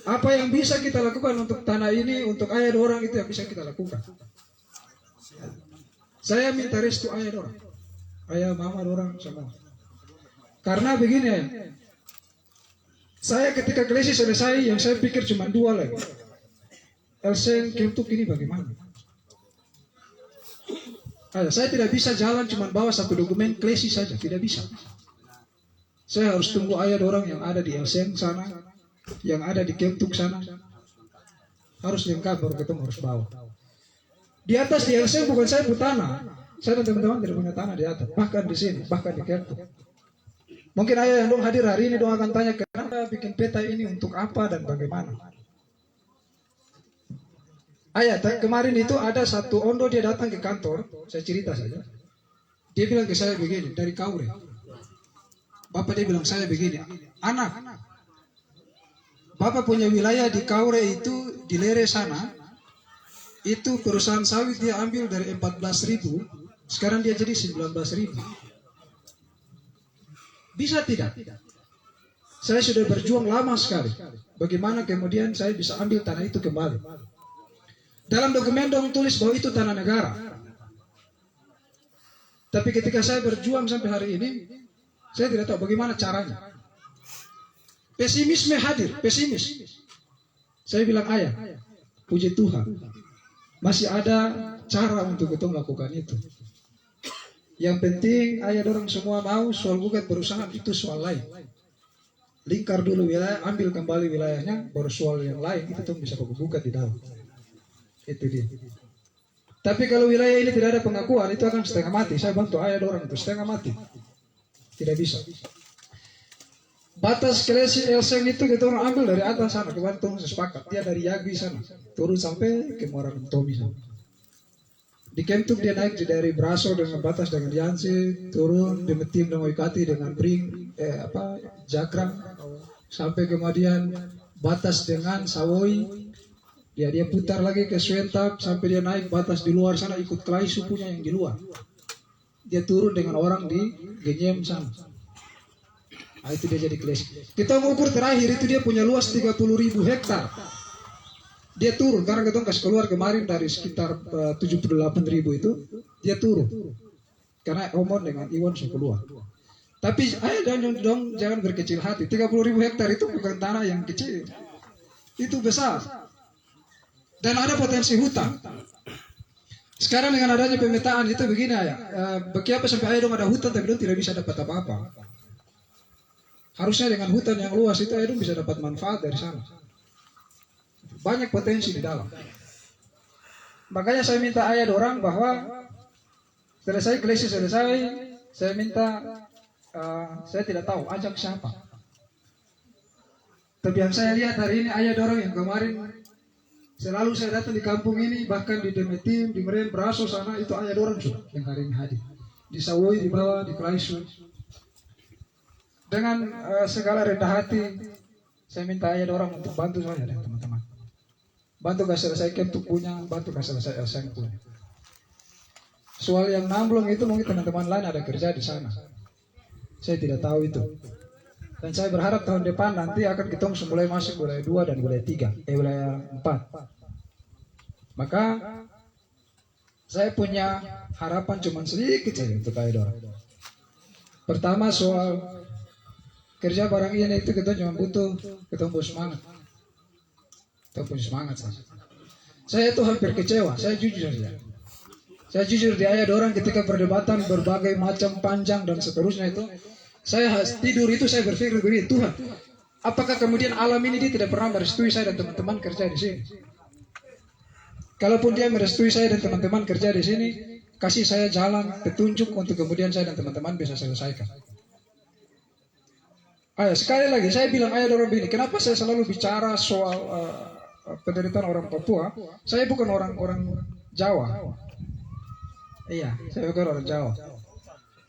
Apa yang bisa kita lakukan untuk tanah ini, untuk ayah orang itu yang bisa kita lakukan. Saya minta restu ayah orang, ayah mama orang semua. Karena begini ya, saya ketika klesi selesai, yang saya pikir cuma dua lagi. Elseng Kemtuk ini bagaimana? Saya tidak bisa jalan cuma bawa satu dokumen klesi saja, tidak bisa. Saya harus tunggu ayah orang yang ada di Elseng sana, yang ada di Kemtuk sana. Harus lengkap baru ketemu harus bawa. Di atas di Elseng bukan saya punya tanah. Saya dan teman-teman tidak punya tanah di atas, bahkan di sini, bahkan di Kemtuk. Mungkin ayah yang dong hadir hari ini dong akan tanya kenapa bikin peta ini untuk apa dan bagaimana. Ayah, kemarin itu ada satu ondo dia datang ke kantor, saya cerita saja. Dia bilang ke saya begini, dari Kaure. Bapak dia bilang saya begini, anak, Bapak punya wilayah di Kaure itu, di Lere sana, itu perusahaan sawit dia ambil dari 14.000, sekarang dia jadi 19.000. Bisa tidak? Saya sudah berjuang lama sekali. Bagaimana kemudian saya bisa ambil tanah itu kembali? Dalam dokumen dong tulis bahwa itu tanah negara. Tapi ketika saya berjuang sampai hari ini, saya tidak tahu bagaimana caranya. Pesimisme hadir, pesimis. Saya bilang ayah, puji Tuhan, masih ada cara untuk kita melakukan itu. Yang penting ayah dorong semua mau soal bukan perusahaan itu soal lain. Lingkar dulu wilayah, ambil kembali wilayahnya, baru soal yang lain itu tuh bisa buka di dalam. Itu dia. Tapi kalau wilayah ini tidak ada pengakuan, itu akan setengah mati. Saya bantu ayah dorong itu setengah mati. Tidak bisa. Batas klesi Elseng itu kita orang ambil dari atas sana, kemarin tuh sepakat. Dia dari Yagwi sana, turun sampai ke Muara Tomi sana. Di Kemtuk dia naik dari Braso dengan batas dengan Yansi, turun di Metim dan Waikati dengan Bring, Jakrang, sampai kemudian batas dengan Sawoi. Dia putar lagi ke Swentap sampai dia naik batas di luar sana ikut Klai sukunya yang di luar. Dia turun dengan orang di Genyem sana. Nah, itu dia jadi klesi. Kita mengukur terakhir itu dia punya luas 30.000 hektar. Dia turun karena kita kasih keluar kemarin dari sekitar 78.000 itu dia turun karena Omon dengan Iwan sudah keluar. Tapi dong jangan berkecil hati. 30.000 hektar itu bukan tanah yang kecil, itu besar dan ada potensi hutan. Sekarang dengan adanya pemetaan itu begini ya, bagaimana sampai ayo dong ada hutan tapi dong tidak bisa dapat apa-apa. Harusnya dengan hutan yang luas itu ayo dong bisa dapat manfaat dari sana. Banyak potensi di dalam. Makanya saya minta ayah orang bahwa selesai klesi selesai, saya minta saya tidak tahu ajak siapa. Tapi yang saya lihat hari ini ayah orang yang kemarin selalu saya datang di kampung ini, bahkan di Demetim, di Meren, Braso sana itu ayah orang sudah yang hari ini hadir. Di Sawoi, di bawah, di Klaisu. Dengan segala rendah hati, saya minta ayah orang untuk bantu saya dan teman-teman. Bantu gak selesai Kemtuk punya, bantu gak selesai Elseng punya. Soal yang Namblong itu mungkin teman-teman lain ada kerja di sana. Saya tidak tahu itu. Dan saya berharap tahun depan nanti akan kita mulai masuk wilayah 2 dan wilayah 3, wilayah 4. Maka saya punya harapan cuma sedikit saja untuk ayah orang. Pertama soal kerja barang ini itu kita cuma butuh ketemu semangat. Kita punya semangat saja. Saya itu hampir kecewa, saya jujur saja. Saya jujur di ayah orang ketika perdebatan berbagai macam panjang dan seterusnya itu, saya tidur itu saya berpikir begini, Tuhan, apakah kemudian alam ini dia tidak pernah merestui saya dan teman-teman kerja di sini? Kalaupun dia merestui saya dan teman-teman kerja di sini, kasih saya jalan petunjuk untuk kemudian saya dan teman-teman bisa selesaikan. Sekali lagi saya bilang ayah orang begini, kenapa saya selalu bicara soal penderitaan orang Papua? Saya bukan orang Jawa. Iya, saya bukan orang Jawa.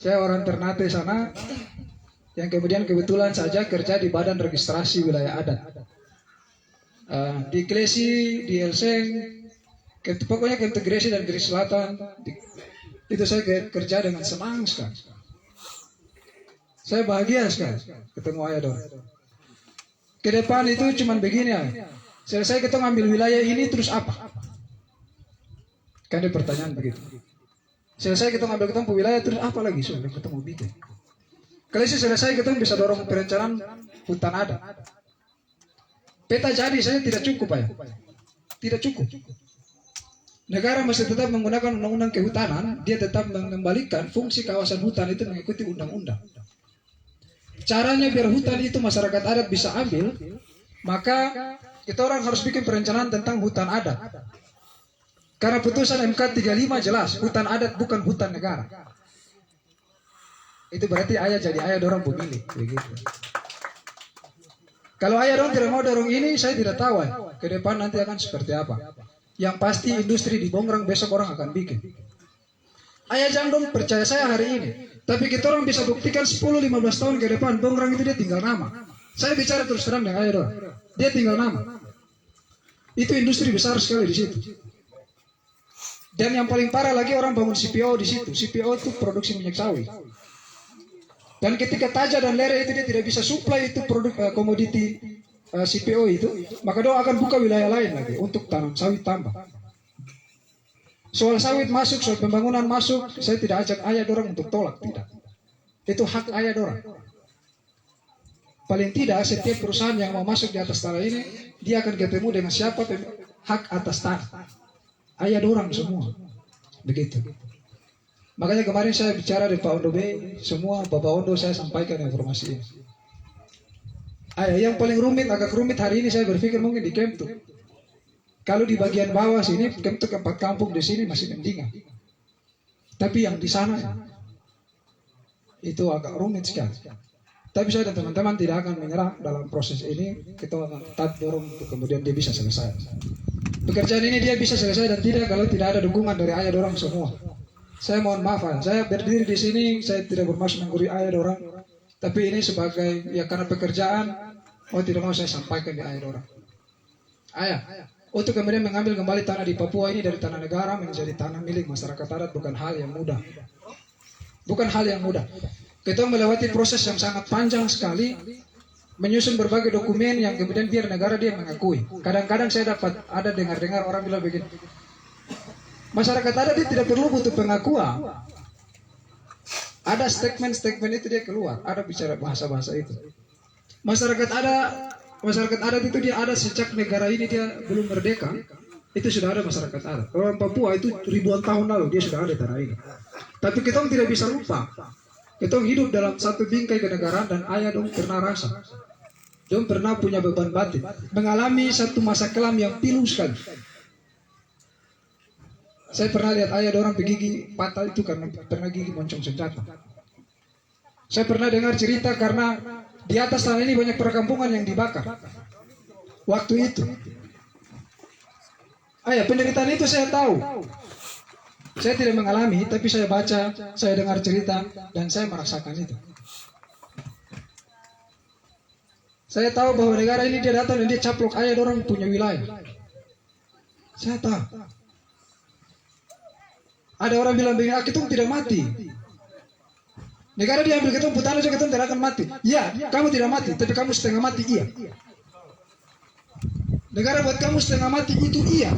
Saya orang Ternate sana, yang kemudian kebetulan saja kerja di Badan Registrasi Wilayah Adat. Di Klesi, di Elseng, pokoknya ke integrasi dan Gresik Selatan, itu saya kerja dengan senang sekali. Saya bahagia sekali ketemu ayah dong. Ke depan itu cuman begini ya. Selesai kita ngambil wilayah ini terus apa? Kan ada pertanyaan begitu. Selesai kita ngambil ketemu wilayah terus apa lagi? Sudah kita mau bikin. Kalau selesai kita bisa dorong perencanaan hutan adat. Peta jadi saya tidak cukup ya. Tidak cukup. Negara masih tetap menggunakan undang-undang kehutanan, dia tetap mengembalikan fungsi kawasan hutan itu mengikuti undang-undang. Caranya biar hutan itu masyarakat adat bisa ambil, maka kita orang harus bikin perencanaan tentang hutan adat. Karena putusan MK 35 jelas, hutan adat bukan hutan negara. Itu berarti ayah jadi ayah dorong pemilik, begitu. Kalau ayah dorong tidak mau dorong ini, saya tidak tahu ke depan nanti akan seperti apa. Yang pasti industri di Bongrang besok orang akan bikin. Ayah jangan dong percaya saya hari ini. Tapi kita orang bisa buktikan 10-15 tahun ke depan Bongrang itu dia tinggal nama. Saya bicara terus terang dengan ayah dorong. Dia tinggal nama. Itu industri besar sekali di situ. Dan yang paling parah lagi orang bangun CPO di situ. CPO itu produksi minyak sawit. Dan ketika Taja dan Lere itu dia tidak bisa supply itu produk komoditi CPO itu, maka dia akan buka wilayah lain lagi untuk tanam sawit tambah. Soal sawit masuk, soal pembangunan masuk, saya tidak ajak ayah dorang untuk tolak, tidak. Itu hak ayah dorang. Paling tidak setiap perusahaan yang mau masuk di atas tanah ini, dia akan ketemu dengan siapa hak atas tanah. Ayah dorang semua, begitu. Makanya kemarin saya bicara di Pak Ondo B, semua Bapak Ondo saya sampaikan informasi ini. Yang paling rumit, agak rumit hari ini saya berpikir mungkin di Kemtuk. Kalau di bagian bawah sini, Kemtuk 4 kampung di sini masih mendingan. Tapi yang di sana, itu agak rumit sekali. Tapi saya dan teman-teman tidak akan menyerah dalam proses ini. Kita akan tetap dorong untuk kemudian dia bisa selesai. Pekerjaan ini dia bisa selesai dan tidak kalau tidak ada dukungan dari ayah dorang semua. Saya mohon maaf, saya berdiri di sini, saya tidak bermaksud menggurui ayah dorang, tapi ini sebagai ya karena pekerjaan, tidak mau saya sampaikan di ayah dorang. Ayah, untuk kemudian mengambil kembali tanah di Papua ini dari tanah negara menjadi tanah milik masyarakat adat bukan hal yang mudah. Bukan hal yang mudah. Kita melewati proses yang sangat panjang sekali, menyusun berbagai dokumen yang kemudian biar negara dia mengakui. Kadang-kadang saya dapat ada dengar-dengar orang bilang begini. Masyarakat adat dia tidak perlu butuh pengakuan. Ada statement-statement itu dia keluar, ada bicara bahasa-bahasa itu. Masyarakat adat itu dia ada sejak negara ini dia belum merdeka. Itu sudah ada masyarakat adat. Orang Papua itu ribuan tahun lalu dia sudah ada tanah ini. Tapi kita tidak bisa lupa. Kita hidup dalam satu bingkai kenegaraan dan ayah dong pernah rasa. Dong pernah punya beban batin, mengalami satu masa kelam yang pilu sekali. Saya pernah lihat ayah orang gigi patah itu karena pernah gigi moncong senjata. Saya pernah dengar cerita karena di atas tanah ini banyak perkampungan yang dibakar. Waktu itu. Ayah, penderitaan itu saya tahu. Saya tidak mengalami, tapi saya baca, saya dengar cerita, dan saya merasakan itu. Saya tahu bahwa negara ini dia datang dan dia caplok ayah orang punya wilayah. Saya tahu. Ada orang bilang begini, kita tidak mati. Negara dia ambil ketemu putaran saja kita tidak akan mati. Ya, kamu tidak mati, tapi kamu setengah mati, iya. Negara buat kamu setengah mati itu iya.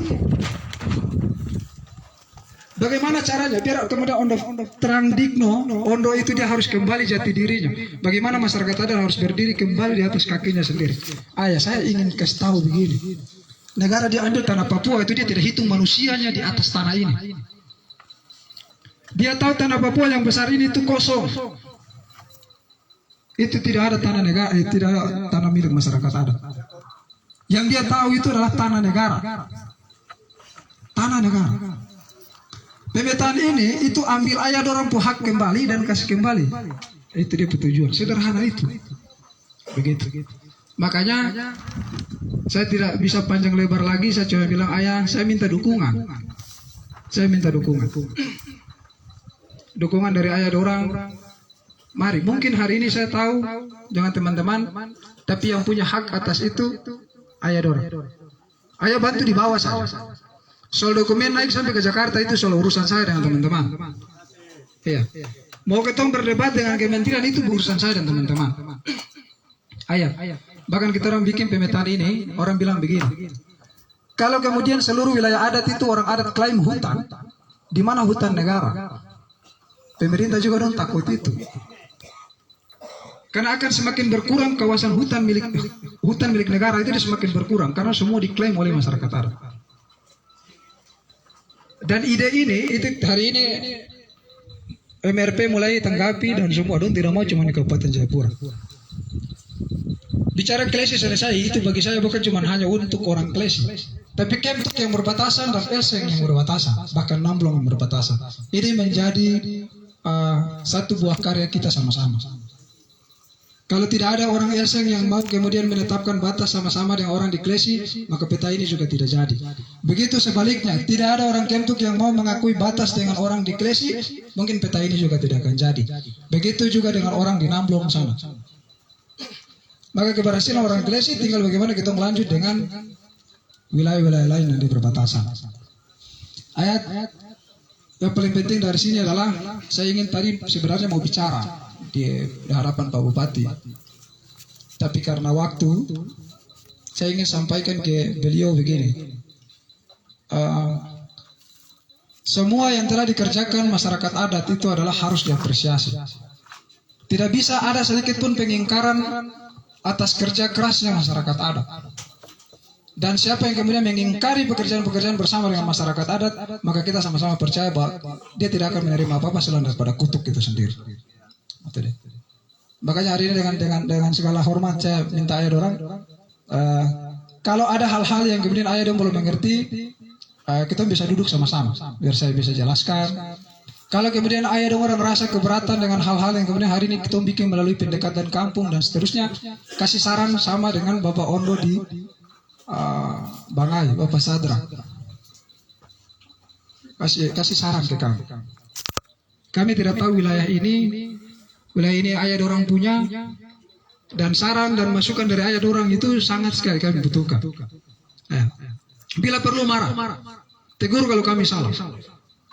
Bagaimana caranya? Biar kemudian Ondo terang digno, Ondo itu dia harus kembali jati dirinya. Bagaimana masyarakat adat harus berdiri kembali di atas kakinya sendiri. Ayah, saya ingin kasih tahu begini. Negara dia ambil tanah Papua itu dia tidak hitung manusianya di atas tanah ini. Dia tahu tanah Papua yang besar ini itu kosong. Itu tidak ada tanah negara, tidak ada tanah milik masyarakat adat. Yang dia tahu itu adalah tanah negara. Tanah negara. Pemetaan ini itu ambil ayah orang hak kembali dan kasih kembali. Itu dia tujuan. Sederhana itu. Begitu. Makanya saya tidak bisa panjang lebar lagi. Saya cuma bilang ayah, saya minta dukungan. Saya minta dukungan. Dukungan dari ayah dorang. Mari, mungkin hari ini saya tahu jangan teman-teman, tapi yang punya hak atas itu ayah dorang. Ayah bantu di bawah saya. Soal dokumen naik sampai ke Jakarta itu soal urusan saya dengan teman-teman. Iya. Mau ketemu berdebat dengan kementerian itu urusan saya dan teman-teman. Ayah, Bahkan kita orang bikin pemetaan ini, orang bilang begini. Kalau kemudian seluruh wilayah adat itu orang adat klaim hutan, di mana hutan negara? Pemerintah juga dong takut itu. Karena akan semakin berkurang kawasan hutan milik negara itu semakin berkurang karena semua diklaim oleh masyarakat adat. Dan ide ini itu hari ini MRP mulai tanggapi dan semua dong tidak mau cuma di Kabupaten Jayapura. Bicara Klesi selesai itu bagi saya bukan cuma hanya untuk orang Klesi, tapi Kemtuk yang berbatasan dan Eseng yang berbatasan, bahkan Namblong yang berbatasan. Ini menjadi satu buah karya kita sama-sama. Kalau tidak ada orang Eseng yang mau kemudian menetapkan batas sama-sama dengan orang di Klesi, maka peta ini juga tidak jadi. Begitu sebaliknya, tidak ada orang Kemtuk yang mau mengakui batas dengan orang di Klesi, mungkin peta ini juga tidak akan jadi. Begitu juga dengan orang di Namblong sana. Maka keberhasilan orang Klesi tinggal bagaimana kita melanjut dengan wilayah-wilayah lain yang di perbatasan. Ayat yang paling penting dari sini adalah saya ingin tadi sebenarnya mau bicara di hadapan Pak Bupati, tapi karena waktu saya ingin sampaikan ke beliau begini. Semua yang telah dikerjakan masyarakat adat itu adalah harus diapresiasi. Tidak bisa ada sedikit pun pengingkaran atas kerja kerasnya masyarakat adat. Dan siapa yang kemudian mengingkari pekerjaan-pekerjaan bersama dengan masyarakat adat, maka kita sama-sama percaya bahwa dia tidak akan menerima apa-apa selain daripada kutuk itu sendiri. Makanya hari ini dengan segala hormat saya minta ayah orang, kalau ada hal-hal yang kemudian ayah orang belum mengerti, kita bisa duduk sama-sama biar saya bisa jelaskan. Kalau kemudian ayah orang merasa keberatan dengan hal-hal yang kemudian hari ini kita bikin melalui pendekatan kampung dan seterusnya, kasih saran sama dengan Bapak Ondo di Bangai, Bapak Sadra, kasih saran ke kami. Kami tidak tahu wilayah ini ayah orang punya, dan saran dan masukan dari ayah orang itu sangat sekali kami butuhkan. Bila perlu marah, tegur kalau kami salah,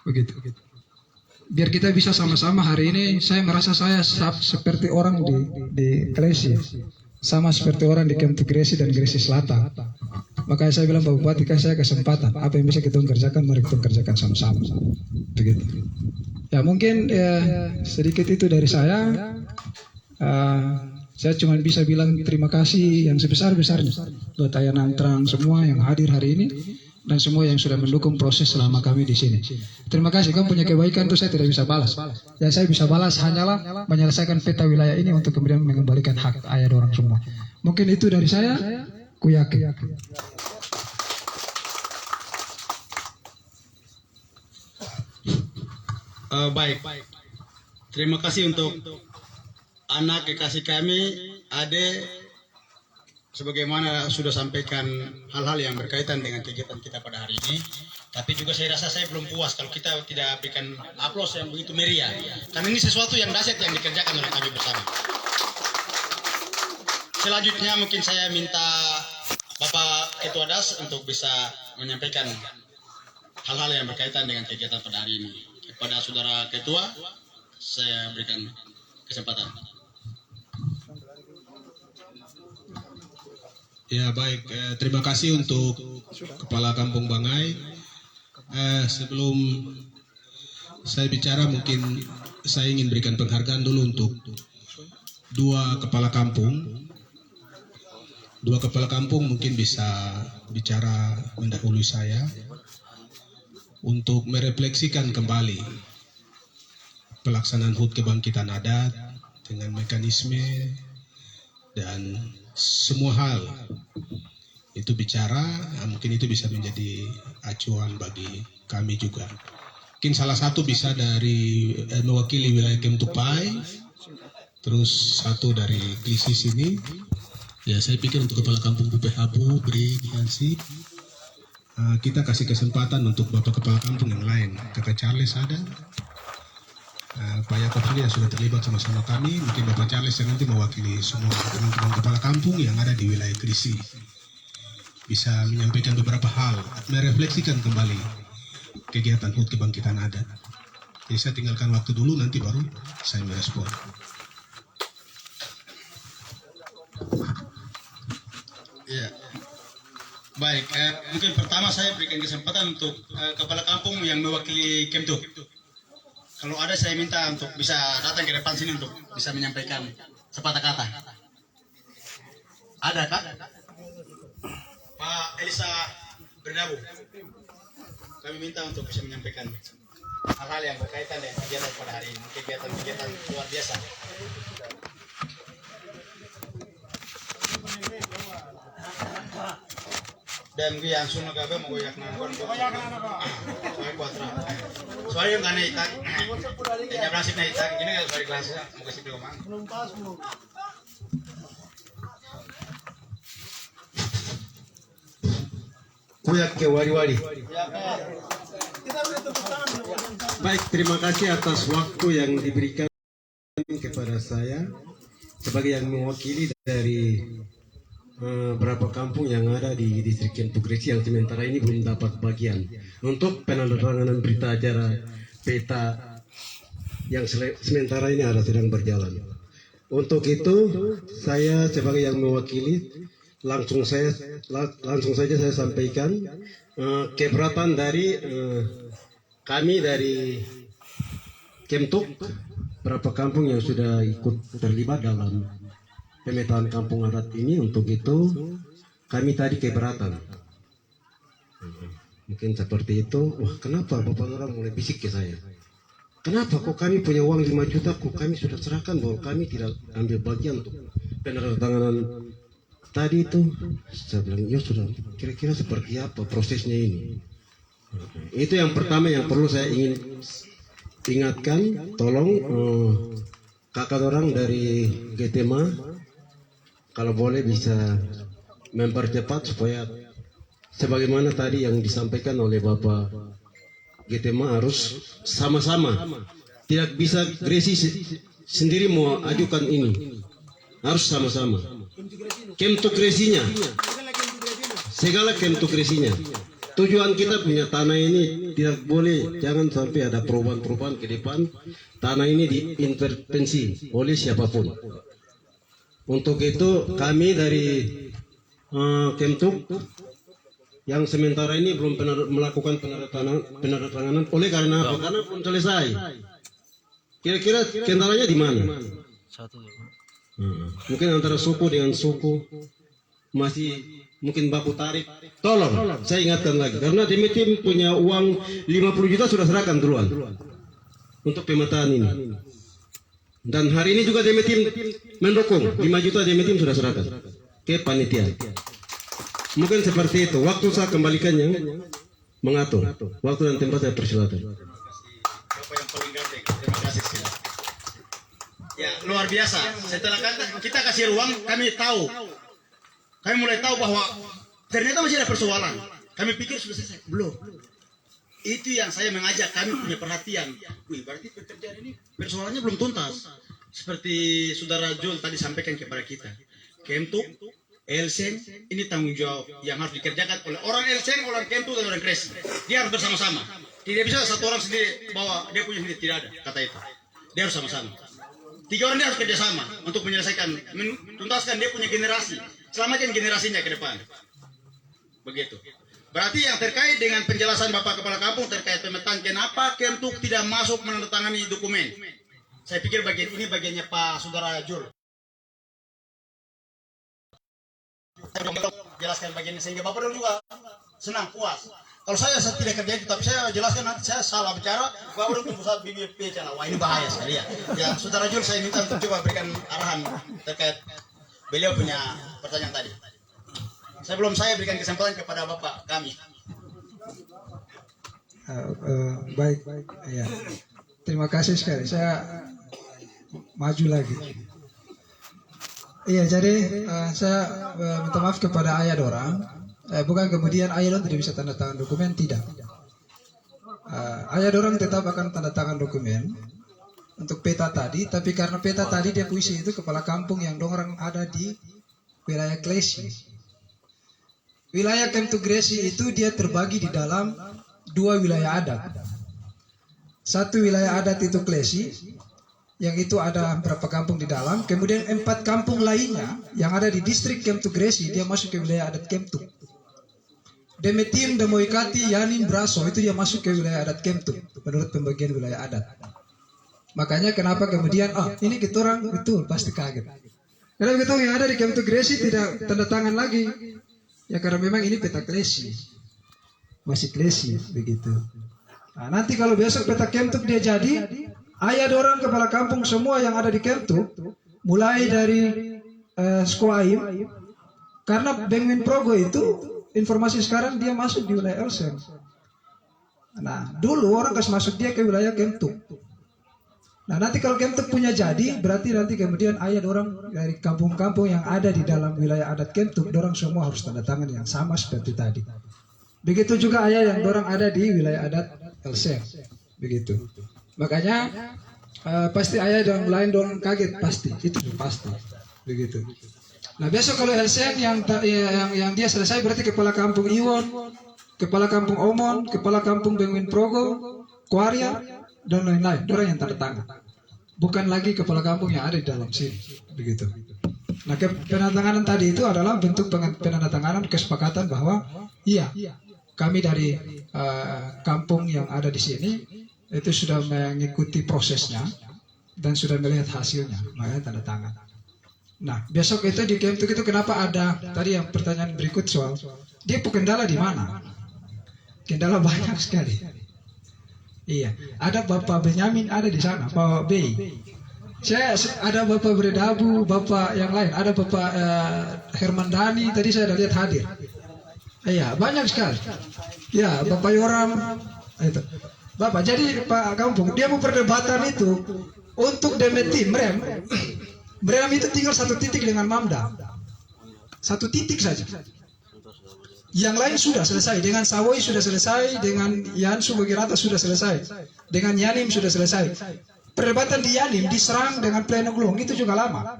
begitu. Biar kita bisa sama-sama hari ini. Saya merasa saya seperti orang di Klesi, sama seperti orang di Kemtuk Gresik dan Gresik Selatan. Makanya saya bilang Pak Bupati, kasih saya kesempatan. Apa yang bisa kita kerjakan, mari kita kerjakan sama-sama. Begitu. Ya mungkin sedikit itu dari saya. Saya cuma bisa bilang terima kasih yang sebesar-besarnya buat Ayah Nantrang semua yang hadir hari ini dan semua yang sudah mendukung proses selama kami di sini. Terima kasih. Kamu punya kebaikan itu saya tidak bisa balas. Yang saya bisa balas hanyalah menyelesaikan peta wilayah ini untuk kemudian mengembalikan hak ayah orang semua. Mungkin itu dari saya. Ku yakin. Baik. Terima kasih untuk anak kekasih kami, Ade, sebagaimana sudah sampaikan hal-hal yang berkaitan dengan kegiatan kita pada hari ini. Tapi juga saya rasa saya belum puas kalau kita tidak berikan aplaus yang begitu meriah. Karena ini sesuatu yang dahsyat yang dikerjakan oleh kami bersama. Selanjutnya mungkin saya minta Bapak Ketua DAS untuk bisa menyampaikan hal-hal yang berkaitan dengan kegiatan pada hari ini. Kepada Saudara Ketua, saya berikan kesempatan. Ya baik, terima kasih untuk Kepala Kampung Bangai. Sebelum saya bicara, mungkin saya ingin berikan penghargaan dulu untuk dua kepala kampung. Dua kepala kampung mungkin bisa bicara mendahului saya untuk merefleksikan kembali pelaksanaan HUT Kebangkitan Adat dengan mekanisme dan semua hal itu bicara, mungkin itu bisa menjadi acuan bagi kami juga. Mungkin salah satu bisa dari mewakili wilayah Kemtupai, terus satu dari Klisi sini. Ya saya pikir untuk Kepala Kampung Bupehabu, Bri, Hansi, kita kasih kesempatan untuk Bapak Kepala Kampung yang lain. Kakak Charles ada, Pak Yakob juga sudah terlibat sama-sama kami. Mungkin Bapak Charles yang nanti mewakili semua teman-teman Kepala Kampung yang ada di wilayah Klisi. Bisa menyampaikan beberapa hal, merefleksikan kembali kegiatan HUT Kebangkitan Adat. Jadi saya tinggalkan waktu dulu, nanti baru saya merespon. Baik, mungkin pertama saya berikan kesempatan untuk kepala kampung yang mewakili Kemtuk. Kalau ada saya minta untuk bisa datang ke depan sini untuk bisa menyampaikan sepatah kata. Ada kak? Pak Elisa Berdabu. Kami minta untuk bisa menyampaikan hal-hal yang berkaitan dengan kegiatan pada hari ini, kegiatan-kegiatan luar biasa. Dan gue yang suno gabe mau goyak nangkon soalnya kuatra soalnya yang kane itak yang nasib na itak ini kan soalnya kelasnya mau kasih dulu mang kuyak ke wari-wari. Baik, terima kasih atas waktu yang diberikan kepada saya sebagai yang mewakili dari berapa kampung yang ada di distrik Kemtuk Gresi yang sementara ini belum dapat bagian untuk penandatanganan berita acara peta yang sementara ini ada sedang berjalan. Untuk itu saya sebagai yang mewakili langsung saja saya sampaikan keberatan dari kami dari Kemtuk, berapa kampung yang sudah ikut terlibat dalam pemetaan kampung adat ini. Untuk itu kami tadi keberatan. Mungkin seperti itu. Wah, kenapa Bapak orang mulai bisik ke saya? Kenapa kok kami punya uang 5 juta kok kami sudah serahkan bahwa kami tidak ambil bagian untuk penandatanganan tadi itu? Saya bilang, ya sudah, kira-kira seperti apa prosesnya ini? Itu yang pertama yang perlu saya ingin ingatkan. Tolong kakak orang dari GTMA kalau boleh bisa mempercepat supaya sebagaimana tadi yang disampaikan oleh Bapak GTMA harus sama-sama. Tidak bisa Gresi sendiri mau ajukan ini. Harus sama-sama. Kemtuk Gresinya. Segala Kemtuk Gresinya. Tujuan kita punya tanah ini tidak boleh, jangan sampai ada perubahan-perubahan ke depan. Tanah ini diintervensi oleh siapapun. Untuk itu kami dari Kemtuk yang sementara ini belum melakukan penandatanganan. Oleh karena apa? Karena belum selesai. Kira-kira kendalanya di mana? Mungkin antara suku dengan suku masih mungkin baku tarik. Tolong saya ingatkan lagi, karena Demetim punya uang 50 juta sudah serahkan duluan untuk pemetaan ini. Dan hari ini juga Demetim mendukung 5 juta Demetim sudah serahkan ke panitia. Mungkin seperti itu. Waktu saya kembalikan yang mengatur. Waktu dan tempat saya persilakan. Bapak yang paling ganteng, terima kasih sekali. Ya, luar biasa. Setelah kita kasih ruang, kami tahu. Kami mulai tahu bahwa ternyata masih ada persoalan. Kami pikir sudah selesai. Belum. Itu yang saya mengajak, kami punya perhatian. Wih, berarti pekerjaan ini persoalannya belum tuntas. Seperti Saudara Jul tadi sampaikan kepada kita. Kemtuk, Elsen, ini tanggung jawab yang harus dikerjakan oleh orang Elsen, orang Kemtuk, dan orang Gresi. Dia harus bersama-sama. Tidak bisa satu orang sendiri bahwa dia punya sendiri, tidak ada kata itu. Dia harus sama-sama. 3 orang dia harus kerjasama untuk menyelesaikan, menuntaskan dia punya generasi, selamatkan generasinya ke depan. Begitu. Berarti yang terkait dengan penjelasan Bapak Kepala Kampung terkait pemetaan, kenapa Kemtuk tidak masuk menandatangani dokumen? Saya pikir bagian ini bagiannya Pak Saudara Jul. Saya jelaskan bagian ini sehingga Bapak juga senang, puas. Kalau saya tidak kerja itu, tapi saya jelaskan nanti saya salah bicara, Bapak tunggu saat BBP channel. Wah, ini bahaya sekali ya. Ya, Saudara Jul, saya minta untuk coba berikan arahan terkait beliau punya pertanyaan tadi. Sebelum saya berikan kesempatan kepada Bapak kami. Baik, ya. Terima kasih sekali. Saya maju lagi. Iya, jadi saya minta maaf kepada ayah orang. Bukan kemudian ayah orang tidak bisa tanda tangan dokumen, tidak. Ayah orang tetap akan tanda tangan dokumen untuk peta tadi, tapi karena peta tadi dia puisi itu kepala kampung yang orang ada di wilayah Klesi. Wilayah Kemtuk Gresi itu dia terbagi di dalam 2 wilayah adat. Satu wilayah adat itu Klesi, yang itu ada berapa kampung di dalam. Kemudian 4 kampung lainnya yang ada di distrik Kemtuk Gresi, dia masuk ke wilayah adat Kemtuk. Demetim, Demoikati, Yanim, Braso itu dia masuk ke wilayah adat Kemtuk menurut pembagian wilayah adat. Makanya kenapa kemudian ini kita orang betul pasti kaget. Karena kita yang ada di Kemtuk Gresi tidak tanda tangan lagi. Ya karena memang ini peta Gresi. Masih Gresi begitu. Nah, nanti kalau besok peta Kemtuk dia jadi, ayah orang kepala kampung semua yang ada di Kemtuk, mulai dari Skoaim, karena Benmin Progo itu informasi sekarang dia masuk di wilayah Elsen. Nah, dulu orang kasih masuk dia ke wilayah Kemtuk. Nah, nanti kalau Kemtuk punya jadi, berarti nanti kemudian ayat orang dari kampung-kampung yang ada di dalam wilayah adat Kemtuk, orang semua harus tanda tangan yang sama seperti tadi. Begitu juga ayat yang orang ada di wilayah adat Elsen. Begitu. Makanya pasti ayat yang lain orang kaget pasti, itu pasti. Begitu. Nah, besok kalau Elsen yang dia selesai berarti kepala kampung Iwon, kepala kampung Omon, kepala kampung Benguin Progo, Kuarya, dan lain-lain. Orang yang tanda tangan. Bukan lagi kepala kampung yang ada di dalam sini. Begitu. Nah, penandatanganan tadi itu adalah bentuk penandatanganan kesepakatan bahwa iya, kami dari kampung yang ada di sini itu sudah mengikuti prosesnya dan sudah melihat hasilnya. Makanya tanda tangan. Nah, besok itu di Kemtuk itu kenapa ada tadi yang pertanyaan berikut soal dia kendala di mana? Kendala banyak sekali. Iya, ada Bapak Benyamin ada di sana, Pak B. Saya ada Bapak Bredabu, Bapak yang lain, ada Bapak Herman Dani tadi saya lihat hadir. Iya, banyak sekali. Ya, Bapak Yoram itu. Bapak, jadi Pak Kampung, dia mau perdebatan itu untuk Demetim, Brem itu tinggal satu titik dengan Mamda. Satu titik saja. Yang lain sudah selesai. Dengan Sawoi sudah selesai. Dengan Yansu Bagirata sudah selesai. Dengan Yanim sudah selesai. Perdebatan di Yanim diserang dengan Pleno Glung. Itu juga lama.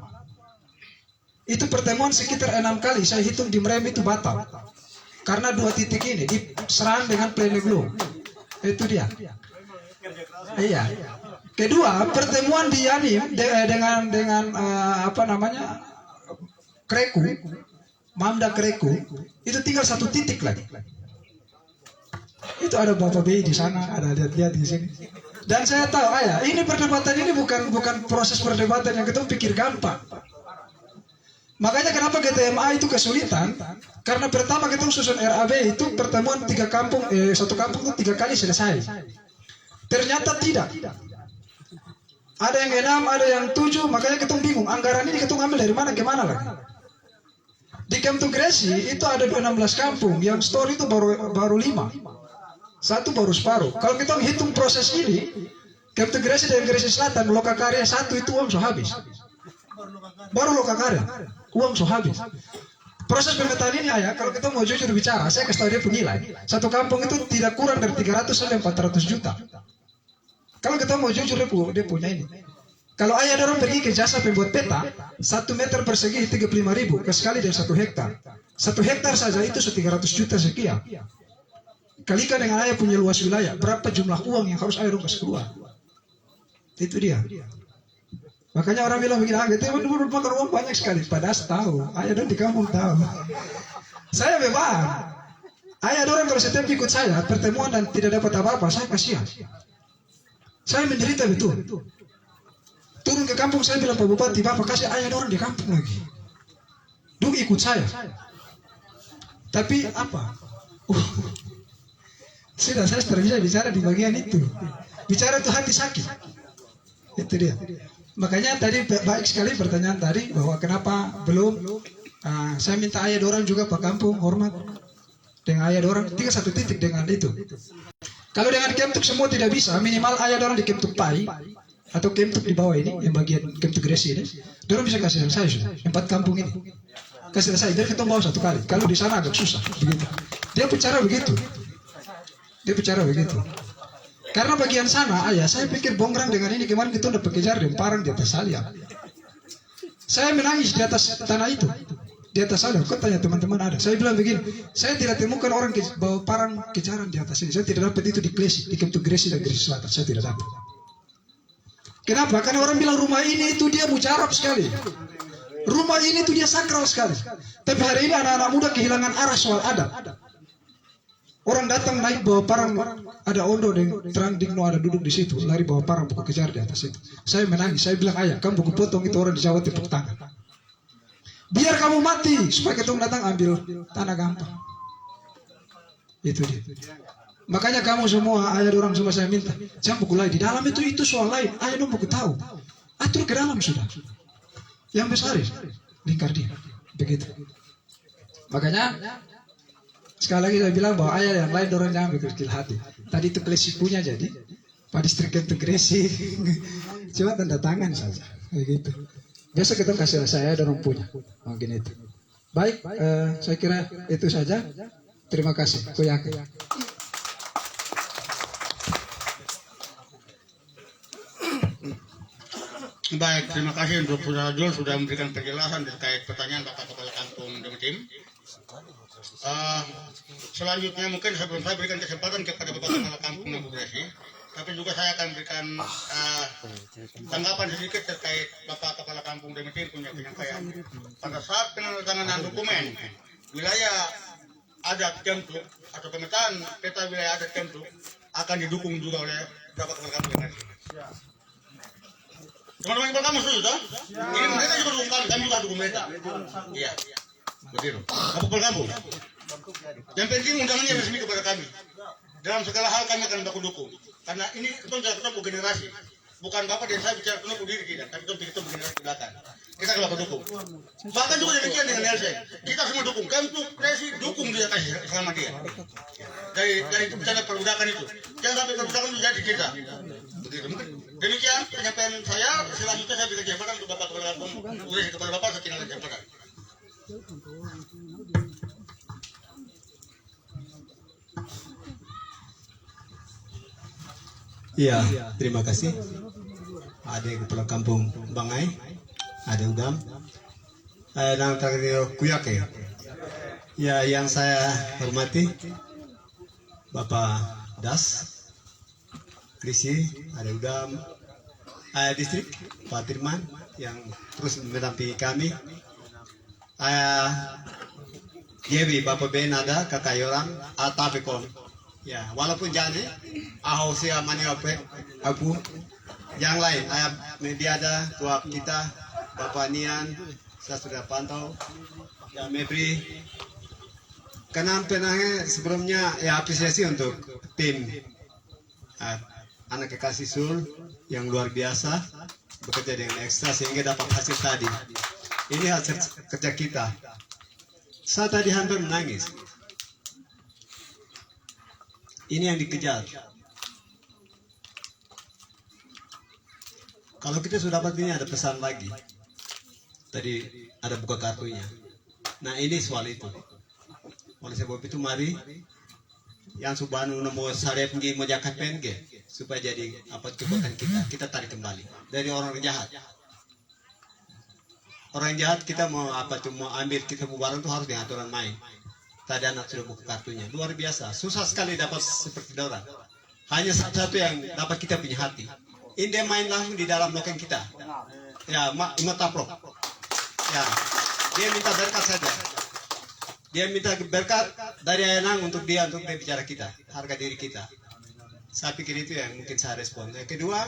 Itu pertemuan sekitar 6 kali. Saya hitung di Mrem itu batal. Karena 2 titik ini diserang dengan Pleno Glung. Itu dia. Iya. Kedua, pertemuan di Yanim dengan apa namanya Kreku, Mamda Kreku, itu tinggal satu titik lagi. Itu ada Bapak B di sana, ada lihat-lihat di sini. Dan saya tahu, ini perdebatan ini bukan proses perdebatan yang kita pikir gampang. Makanya kenapa GTMA itu kesulitan? Karena pertama kita susun RAB itu pertemuan 3 kampung, satu kampung itu 3 kali selesai. Ternyata tidak. Ada yang 6, ada yang 7, makanya kita bingung. Anggaran ini kita ambil dari mana ke mana lagi? Di Kemtuk Gresi itu ada 16 kampung, yang store itu baru 5. Satu baru separuh. Kalau kita hitung proses ini, Kemtuk Gresi dan Gresi Selatan, Lokakarya 1 itu uang sudah habis. Baru Lokakarya, uang sudah habis. Proses pemetaan ini kalau kita mau jujur bicara, saya kasih tahu dia penilai. Satu kampung itu tidak kurang dari 300 sampai 400 juta. Kalau kita mau jujur dia punya ini. Kalau ayah orang pergi ke jasa pembuat peta, 1 meter persegi 35.000 sekali dari 1 hektar. 1 hektar saja itu 300 juta sekian. Kalikan dengan ayah punya luas wilayah, berapa jumlah uang yang harus ayah orang kasih keluar. Itu dia. Makanya orang bilang begini, kita makan uang banyak sekali. Padahal tahu, ayah orang di kampung tahu. Saya memang, ayah orang kalau setiap ikut saya pertemuan dan tidak dapat apa-apa, saya kasihan. Saya menderita betul. Turun ke kampung saya bilang Pak Bupati, Bapak kasih ayah orang di kampung lagi. Duk ikut saya. Tapi apa? Sudah saya bisa bicara di bagian itu. Bicara itu hati sakit. Itu dia. Makanya tadi baik sekali pertanyaan tadi bahwa kenapa belum. Saya minta ayah orang juga Pak Kampung hormat. Dengan ayah orang tinggal satu titik dengan itu. Kalau dengan Kemtuk semua tidak bisa, minimal ayah orang di Kemtuk Pai atau Kemtuk di bawah ini, yang bagian Kemtuk Gresi ini, orang bisa kasih selesai sudah. 4 kampung ini kasih selesai. Biar kita bawa 1 kali. Kalau di sana agak susah, begitu. Dia bicara begitu. Karena bagian sana, saya pikir Bongrang dengan ini kemarin kita udah kejar dan parang di atas Saliam. Saya menangis di atas tanah itu. Di atas sana, kau tanya teman-teman ada. Saya bilang begini, saya tidak temukan orang bawa parang kejaran di atas ini. Saya tidak dapat itu di Gresi, di Kemtuk Gresi dan Gresi Selatan. Saya tidak dapat. Kenapa? Karena orang bilang rumah ini itu dia mujarab sekali. Rumah ini itu dia sakral sekali. Tapi hari ini anak-anak muda kehilangan arah soal adat. Orang datang naik bawa parang, ada Ondo dan Terang Digno ada duduk di situ, lari bawa parang buku kejar di atas itu. Saya menangis, saya bilang ayah, kamu buku potong itu orang di Jawa tepuk tangan. Biar kamu mati supaya ketemu datang ambil tanah gampang. Itu dia. Makanya kamu semua ayah orang semua saya minta, jangan buku lain di dalam itu soal lain. Ayah dong buku tahu, atur ke dalam sudah. Yang besar lingkar dia, begitu. Makanya sekali lagi saya bilang bahwa ayah yang lain orang jangan berkecil hati. Tadi itu klesikunya jadi pada distrik integrasi, cuma tanda tangan saja, begitu. Biasa kita kasih saya dan orang punya, mungkin itu. Baik, saya kira itu saja. Terima kasih. Aku yakin. Baik, terima kasih untuk Saudara Jul sudah memberikan penjelasan terkait pertanyaan Bapak Kepala Kampung Demetim. Selanjutnya mungkin sebelum saya berikan kesempatan kepada Bapak Kepala Kampung Abu Gresi, tapi juga saya akan berikan tanggapan sedikit terkait Bapak Kepala Kampung Demetim punya penyampaian. Pada saat penandatanganan dokumen wilayah adat Kemtuk atau pemetaan peta wilayah adat Kemtuk akan didukung juga oleh Bapak Kepala Kampung Demetim. Teman-teman kepala kamu setuju toh? Ini mereka juga dukung kami juga dukung mereka. Iya, begitu. Bapak Kepala Kampung. Yang penting undangannya resmi kepada kami. Dalam segala hal kami akan baku dukung. Karena ini kita ketemu generasi. Bukan Bapak dan saya bicara penuh diri kita, tapi kita generasi ke belakang. Kita akan baku dukung. Bahkan juga demikian dengan Nelson. Kita semua dukung. Kami tuh Resi dukung dia kasih selama dia. Dari bencana perbudakan itu. Jangan sampai perbudakan itu jadi kita. Begitu. Demikian penyampaian saya. Selanjutnya saya berikan jabatan untuk Bapak Kepala Kampung. Udah kepada Bapak saya tinggal jabatan. Iya, terima kasih. Ada Kepala Kampung Bangai, ada Udam, dan terakhir Kuyake. Ya, yang saya hormati Bapak Das, Krisi, ada Udam, distrik Pak Firman yang terus mendampingi kami. Yebi Bapak Ben ada, Kakak Yoram, Atapekon. Ya, walaupun jadi aho sia mani aku yang lain media ada tua kita Bapak Nian saya sudah pantau ya Mebri karena penanya sebelumnya ya apresiasi untuk tim anak kekasih Sul yang luar biasa bekerja dengan ekstra sehingga dapat hasil tadi. Ini hasil kerja kita. Saya tadi hampir menangis. Ini yang dikejar. Kalau kita sudah dapat ini ada pesan lagi. Tadi ada buka kartunya. Nah ini soal itu. Oleh sebab itu mari yang subhanu nomor sarep ngi mojakat penge supaya jadi apa kekuatan kita tarik kembali dari orang jahat. Orang jahat kita mau apa tuh mau ambil kita barang tuh harus dengan aturan main. Tadi anak sudah buka kartunya, luar biasa. Susah sekali dapat seperti orang. Hanya satu-satu yang dapat kita punya hati. Ini dia main langsung di dalam lokeng kita. Ya, taprok. Ya, dia minta berkat saja. Dia minta berkat dari Ayah untuk dia bicara kita, harga diri kita. Saya pikir itu yang mungkin saya respon. Yang kedua,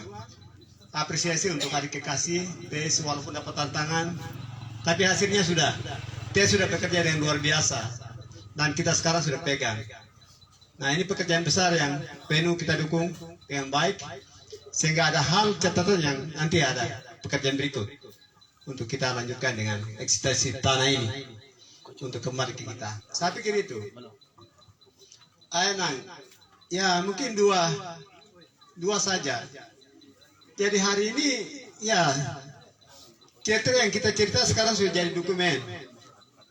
apresiasi untuk adik kekasih, Des walaupun dapat tantangan, tapi hasilnya sudah. Dia sudah bekerja dengan luar biasa. Dan kita sekarang sudah pegang. Nah ini pekerjaan besar yang penuh kita dukung dengan baik. Sehingga ada hal catatan yang nanti ada pekerjaan berikut. Untuk kita lanjutkan dengan eksitasi tanah ini. Untuk kembali ke kita. Saya pikir itu. Ayah ya mungkin dua saja. Jadi hari ini ya cerita yang kita cerita sekarang sudah jadi dokumen.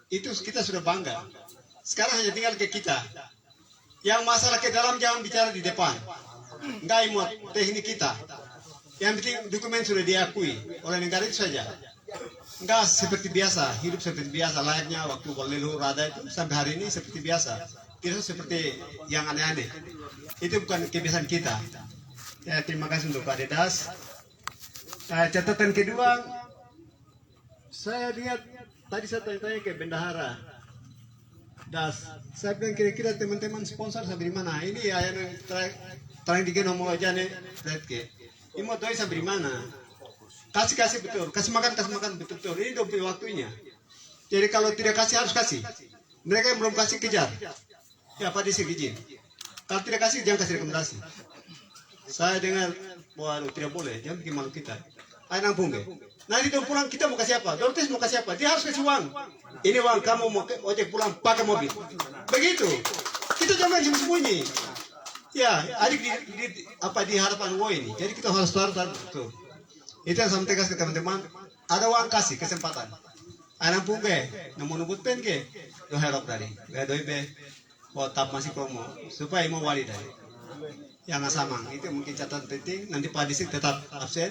Itu kita sudah bangga. Sekarang hanya tinggal ke kita. Yang masalah ke dalam jangan bicara di depan. Enggak muat teknik kita. Yang penting dokumen sudah diakui oleh negara itu saja. Enggak seperti biasa, hidup seperti biasa. Layaknya waktu leluhur ada itu sampai hari ini seperti biasa. Tidak seperti yang aneh-aneh. Itu bukan kebiasaan kita. Ya, terima kasih untuk Pak Dedas. Catatan kedua, saya lihat tadi saya tanya-tanya ke Bendahara. Das, saya bilang kira-kira teman-teman sponsor sampai di mana? Ini ya yang terakhir dikit nomor aja nih, lihat ke. Ini mau doi sampai di mana? Kasih betul, kasih makan betul. Ini udah punya waktunya. Jadi kalau tidak kasih harus kasih. Mereka yang belum kasih kejar. Ya Pak Disi izin. Kalau tidak kasih jangan kasih rekomendasi. Saya dengar, waduh tidak boleh, jangan bikin malu kita. Ayo nampung deh. Nanti dong pulang kita mau kasih apa? Dortes mau kasih apa? Dia harus kasih uang. Ini uang kamu mau ojek pulang pakai mobil. Begitu. Kita jangan sembunyi. Ya, adik di harapan wo ini. Jadi kita harus taruh tuh. Itu yang saya tegas ke teman-teman. Ada uang kasih kesempatan. Ayo nampung deh. Nunggu pen ke. Lo harap tadi. Gak doi be. Tap masih promo. Supaya mau wali tadi. Yang sama, itu mungkin catatan penting. Nanti Pak Disik tetap absen.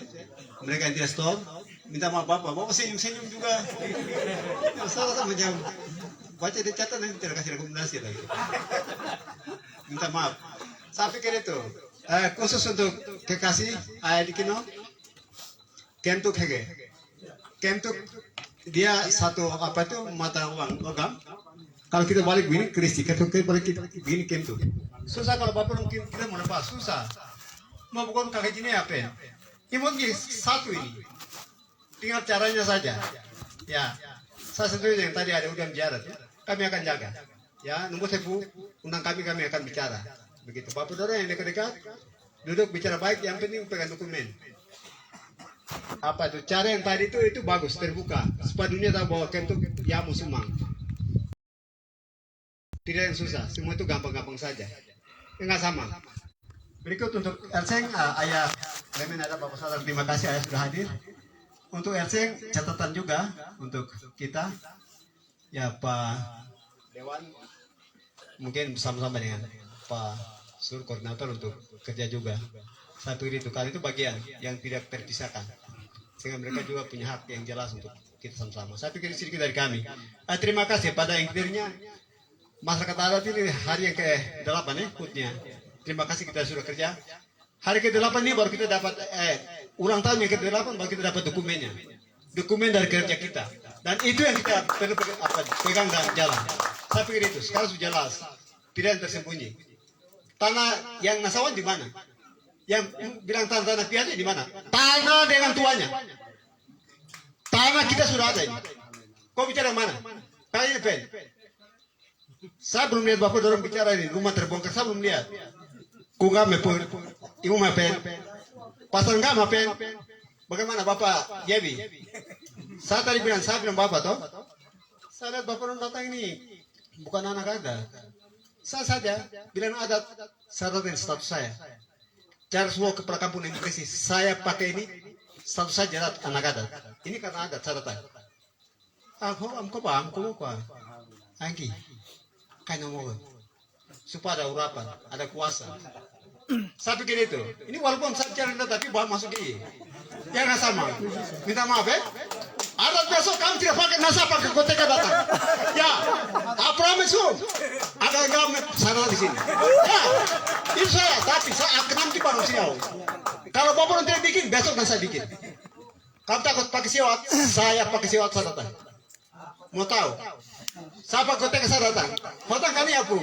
Mereka yang tidak stop, minta maaf Bapak senyum-senyum juga. Salah sama jam. Baca di catatan nanti tidak kasih rekomendasi lagi. Minta maaf. Saya pikir itu khusus untuk kekasih di Kino. Kentuk Hege. Kentuk dia satu apa itu mata uang logam. Kalau kita balik begini kristi, kita balik begini kentuk. Susah kalau Bapak mungkin kita mau nampak susah. Mau bukan kakek ini apa? Ini mungkin satu ini. Tinggal caranya saja. Ya, saya setuju yang tadi ada udang jarat. Kami akan jaga. Ya, nunggu sepu, undang kami akan bicara. Begitu. Bapak Dora yang dekat-dekat, duduk bicara baik. Yang penting pegang dokumen. Apa itu? Cara yang tadi itu bagus, terbuka. Supaya dunia tahu bahwa kentuk yamu sumang. Tidak yang susah, semua itu gampang-gampang saja. Enggak sama. Berikut untuk Erseng, Ayah Lemen ada Bapak Sadar, terima kasih Ayah sudah hadir. Untuk Erseng, catatan juga untuk kita. Ya Pak Dewan, mungkin bersama-sama dengan Pak Sur Koordinator untuk kerja juga. Satu itu, kali itu bagian yang tidak terpisahkan. Sehingga mereka juga punya hak yang jelas untuk kita sama-sama. Saya pikir sedikit dari kami. Terima kasih pada yang akhirnya masyarakat adat ini hari yang ke-8 ikutnya. Terima kasih kita sudah kerja. Hari ke-8 ini baru kita dapat ulang tahun yang ke-8 baru kita dapat dokumennya. Dokumen dari kerja kita. Dan itu yang kita perlu pegang dan jalan. Saya pikir itu sekarang sudah jelas. Tidak yang tersembunyi. Tanah yang Nasawan di mana? Yang bilang tanah piatnya di mana? Tanah dengan tuanya. Tanah kita sudah ada ini. Kau bicara mana? Kayaknya pen. Saya belum lihat Bapak dorong bicara ini, rumah terbongkar, saya belum lihat. Kunggah mepun, ibu mapen, pasal enggak mapen. Bagaimana Bapak Yebi? Saya tadi bilang Bapak toh. Saya lihat Bapak orang datang ini, bukan anak adat. Saya saja bilang adat, saya datang status saya. Cara semua kepala kampung yang dikasih, saya pakai ini, status saya anak adat. Ini karena adat, saya datang. Aku paham, aku paham. Angki. Kayaknya mau supaya ada urapan, ada kuasa. Saya pikir itu. Ini walaupun saya bicara tapi bawa masuk ini. Jangan sama. Minta maaf ya. Adat besok kami tidak pakai nasa pakai koteka datang. Ya, promise you. Ada enggak sana di sini. Ya, itu saya. Tapi saya akan nanti manusia. Kalau Bapak nanti bikin, besok nanti saya bikin. Kamu takut pakai siwak, saya pakai siwak saya datang. Mau tahu? Siapa kota saya datang? Datang kami aku.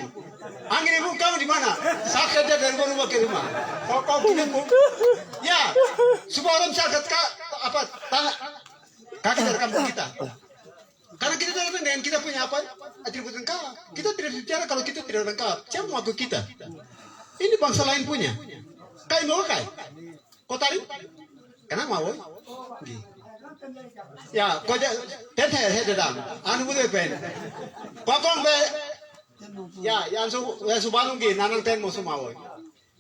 Angin ibu kamu di mana? Saya kerja dari rumah ke rumah. Kau kirim bu? Ya, semua orang saya apa tanah kaki dari kampung kita. Karena kita datang dengan kita punya apa? Atribut lengkap. Kita tidak bicara kalau kita tidak lengkap. Siapa mau kita? Ini bangsa lain punya. Kai mau kai? Kau tarik? Kenapa mau? Ya, kau jadi datang. Anu boleh pen. Potong be. Ya, yang subanung gini, nanang ten mau semua.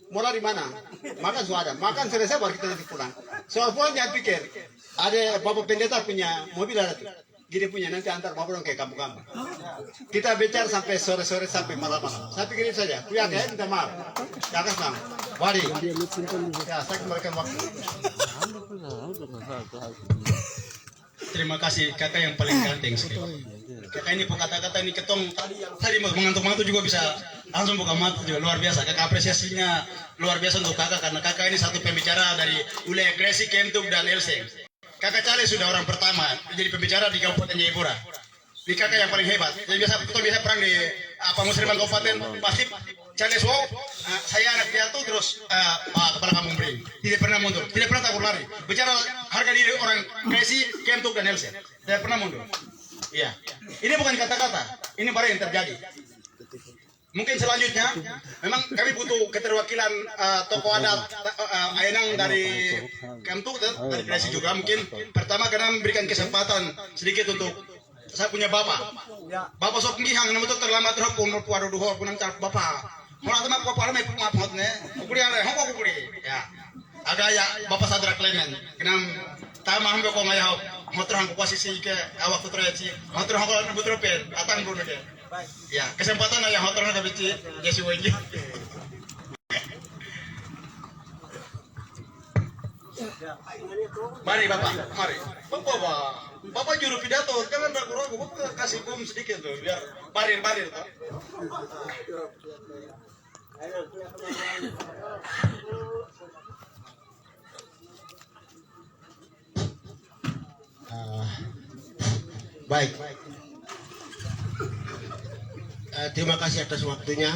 Mulai di mana? Makan suara. Makan selesai baru kita nanti pulang. Soal pulang jangan pikir. Ada Bapak Pendeta punya mobil ada tuh. Gini punya nanti antar Bapak ke kampung-kampung. Kita bicara sampai sore-sore sampai malam-malam. Saya pikir itu saja. Kuya kayak minta maaf. Kakak bang. Wadi. Ya, saya kembalikan waktu. Terima kasih kakak yang paling ganteng sekali. Kakak ini kata-kata ini ketong tadi mengantuk-mantuk juga bisa langsung buka mata juga luar biasa. Kakak apresiasinya luar biasa untuk kakak karena kakak ini satu pembicara dari Ule Gresi, Kentuk dan Elseng. Kakak Cale sudah orang pertama jadi pembicara di Kabupaten Jayapura. Ini kakak yang paling hebat. Jadi biasa kita bisa perang di apa Musliman Kabupaten pasti Charles Wow, saya anak piatu terus Pak Kepala Kampung Bring tidak pernah mundur, tidak pernah takut lari. Bicara harga diri orang Kresi, Kemtuk dan Helsen, tidak pernah mundur. Iya, ini bukan kata-kata, ini baru yang terjadi. Mungkin selanjutnya, memang kami butuh keterwakilan tokoh adat Ayenang dari Kemtuk dari Kresi juga. Mungkin pertama karena memberikan kesempatan sedikit untuk saya punya bapak. Bapak sok ngihang nama tu terlambat terhok pun puaro duhor punang car bapak. Mula teman ko para may pumapot ne. Ukuri ala hoko ukuri. Ya. Aga ya bapak Sadra Clement. Kenam tama hambe ko maya motor hang posisi ke awak putra ci. Motor hang ko putra pen atang buru ke. Ya, kesempatan ya motor hang bici jesi wengi. Mari bapak, mari. Bapak juru pidato, jangan ragu-ragu. Bapak kasih bom sedikit tuh, biar barir tuh. Baik. Terima kasih atas waktunya.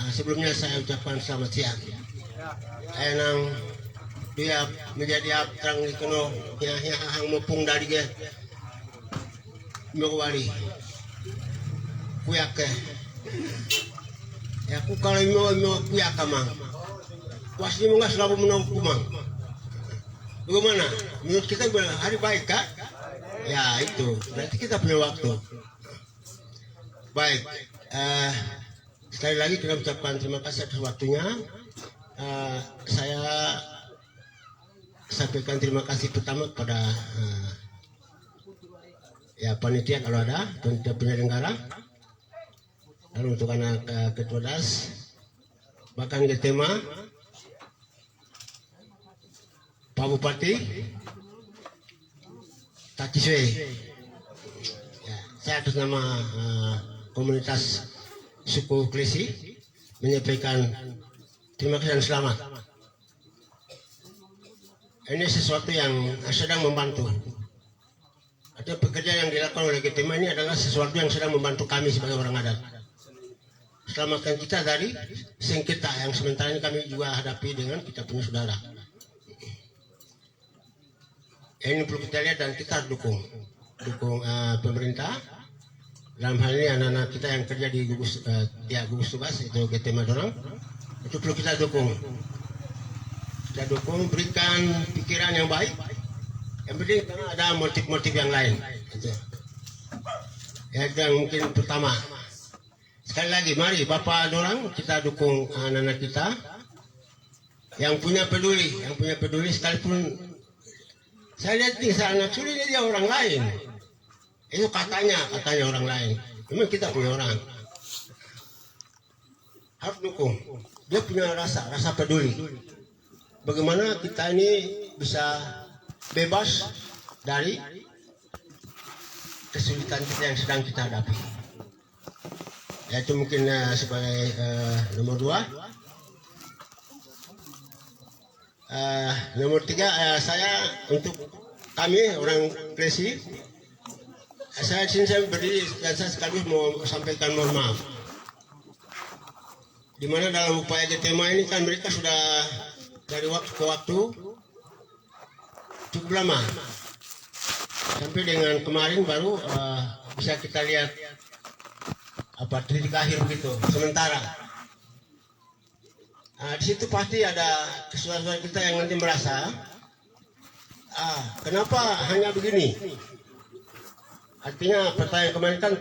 Sebelumnya saya ucapkan selamat siang. Enang dia menjadi abtrang di kono yang mupung dari dia mewali kuyak ya aku kalau mau kuyak kamang pasti mau nggak selalu menang kumang bagaimana menurut kita bilang hari baik kak ya itu berarti kita punya waktu baik sekali lagi kita ucapkan terima kasih atas waktunya saya sampaikan terima kasih pertama kepada ya panitia kalau ada panitia penyelenggara, lalu untuk anak ketua das, bahkan ke tema Pak Bupati Takiswe, ya, saya atas nama komunitas suku Kresi menyampaikan terima kasih dan selamat. Ini sesuatu yang sedang membantu. Ada pekerjaan yang dilakukan oleh Ketema ini adalah sesuatu yang sedang membantu kami sebagai orang adat. Selamatkan kita dari sengketa yang sementara ini kami juga hadapi dengan kita punya saudara. Ini perlu kita lihat dan kita dukung pemerintah. Dalam hal ini anak-anak kita yang kerja di gugus tugas itu Ketema Dorang, itu perlu kita dukung. Kita dukung, berikan pikiran yang baik. Yang penting karena ada motif-motif yang lain. Gitu. Ya, yang mungkin pertama. Sekali lagi, mari Bapak Dorang kita dukung anak-anak kita yang punya peduli sekalipun saya lihat di sana suri dia orang lain. Itu katanya orang lain. Memang kita punya orang. Harus dukung. Dia punya rasa peduli. Bagaimana kita ini bisa bebas dari kesulitan kita yang sedang kita hadapi. Yaitu mungkin sebagai nomor 2. Nomor 3, saya untuk kami orang Kresi, saya berdiri dan saya sekaligus mau sampaikan mohon maaf. Di mana dalam upaya Ketema ini kan mereka sudah dari waktu ke waktu cukup lama sampai dengan kemarin baru bisa kita lihat titik akhir begitu sementara. Di situ pasti ada kesulitan kita yang nanti merasa kenapa hanya begini, artinya pertanyaan kemarin kan